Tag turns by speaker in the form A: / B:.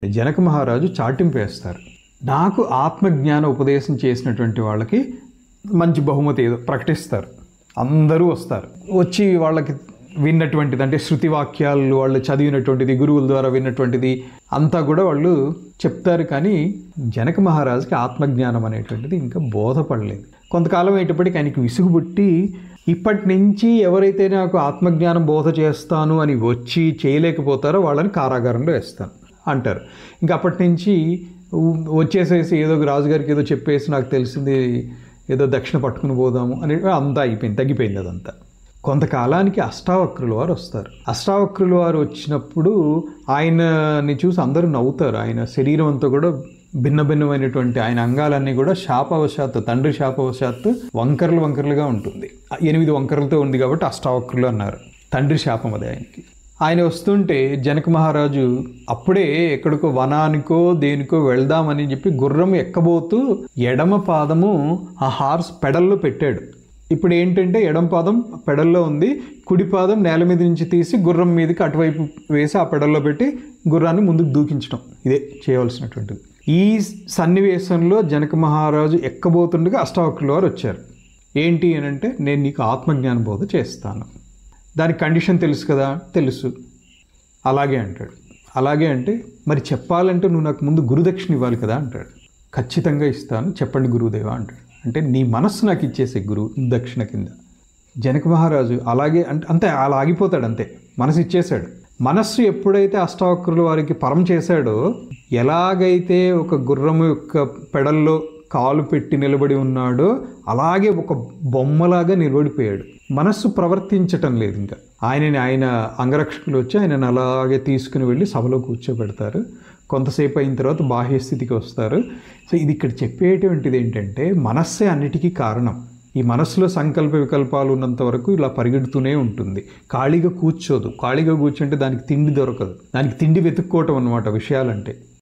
A: జనక మహారాజు చాటింపు వేస్తారు. నాకు ఆత్మజ్ఞాన ఉపదేశం చేసినటువంటి వాళ్ళకి మంచి బహుమతి ఏదో ప్రకటిస్తారు. అందరూ వస్తారు. వచ్చి వాళ్ళకి విన్నటువంటిది, అంటే శృతి వాక్యాలు వాళ్ళు చదివినటువంటిది, గురువుల ద్వారా విన్నటువంటిది అంతా కూడా వాళ్ళు చెప్తారు. కానీ జనక మహారాజుకి ఆత్మజ్ఞానం అనేటువంటిది ఇంకా బోధపడలేదు. కొంతకాలం అయ్యేటప్పటికి ఆయనకి విసుగు పుట్టి, ఇప్పటి నుంచి ఎవరైతే నాకు ఆత్మజ్ఞానం బోధ చేస్తాను అని వచ్చి చేయలేకపోతారో వాళ్ళని కారాగారంలో వేస్తాను అంటారు. ఇంకా అప్పటి నుంచి వచ్చేసేసి ఏదో రాజుగారికి ఏదో చెప్పేసి నాకు తెలిసింది ఏదో దక్షిణ పట్టుకుని పోదాము అని అంతా అయిపోయింది, తగ్గిపోయింది అదంతా. కొంతకాలానికి అష్టావక్రుల వారు వస్తారు. అష్టావక్రుల వారు వచ్చినప్పుడు ఆయనని చూసి అందరూ నవ్వుతారు. ఆయన శరీరం అంతా కూడా భిన్న భిన్నమైనటువంటి ఆయన అంగాలన్నీ కూడా శాపవశాత్తు, తండ్రి శాపవశాత్తు వంకరలుగా ఉంటుంది. 8 వంకరలతో ఉంది కాబట్టి అష్టావక్రులు అన్నారు. తండ్రి శాపం అది ఆయనకి. ఆయన వస్తుంటే జనక మహారాజు అప్పుడే ఎక్కడికో వనానికో దేనికో వెళ్దామని చెప్పి గుర్రం ఎక్కబోతూ ఎడమ పాదము ఆ హార్స్ పెడల్లో పెట్టాడు. ఇప్పుడు ఏంటంటే ఎడమ పాదం పెడల్లో ఉంది, కుడి పాదం నేల మీద నుంచి తీసి గుర్రం మీదకి అటువైపు వేసి ఆ పెడల్లో పెట్టి గుర్రాన్ని ముందుకు దూకించడం, ఇదే చేయవలసినటువంటిది. ఈ సన్నివేశంలో జనక మహారాజు ఎక్కబోతుండగా అష్టావక్రుల వారు వచ్చారు. ఏంటి అని అంటే, నేను నీకు ఆత్మజ్ఞాన బోధ చేస్తాను. దానికి కండిషన్ తెలుసు కదా? తెలుసు. అలాగే అంటాడు. అలాగే అంటే, మరి చెప్పాలంటే నువ్వు నాకు ముందు గురుదక్షిణ ఇవ్వాలి కదా అంటాడు. ఖచ్చితంగా ఇస్తాను, చెప్పండి గురుదేవా అంటాడు. అంటే నీ మనస్సు నాకు ఇచ్చేసే గురువు దక్షిణ కింద. జనక మహారాజు అలాగే అంతే, అలా ఆగిపోతాడు, అంతే, మనసు ఇచ్చేశాడు. మనస్సు ఎప్పుడైతే అష్టావక్రుల వారికి పరం చేశాడో, ఎలాగైతే ఒక గుర్రము యొక్క పెడల్లో కాలు పెట్టి నిలబడి ఉన్నాడో అలాగే ఒక బొమ్మలాగా నిలబడిపోయాడు. మనస్సు ప్రవర్తించటం లేదు. ఇంకా ఆయన అంగరక్షకులు వచ్చి ఆయనను అలాగే తీసుకుని వెళ్ళి సభలో కూర్చోబెడతారు. కొంతసేపు అయిన తర్వాత బాహ్య స్థితికి వస్తారు. సో ఇది ఇక్కడ చెప్పేటువంటిది ఏంటంటే, మనస్సే అన్నిటికీ కారణం. ఈ మనస్సులో సంకల్ప వికల్పాలు ఉన్నంత వరకు ఇలా పరిగెడుతూనే ఉంటుంది. ఖాళీగా కూర్చోదు. ఖాళీగా కూర్చుంటే దానికి తిండి దొరకదు. దానికి తిండి వెతుక్కోవటం అన్నమాట విషయాలంటే.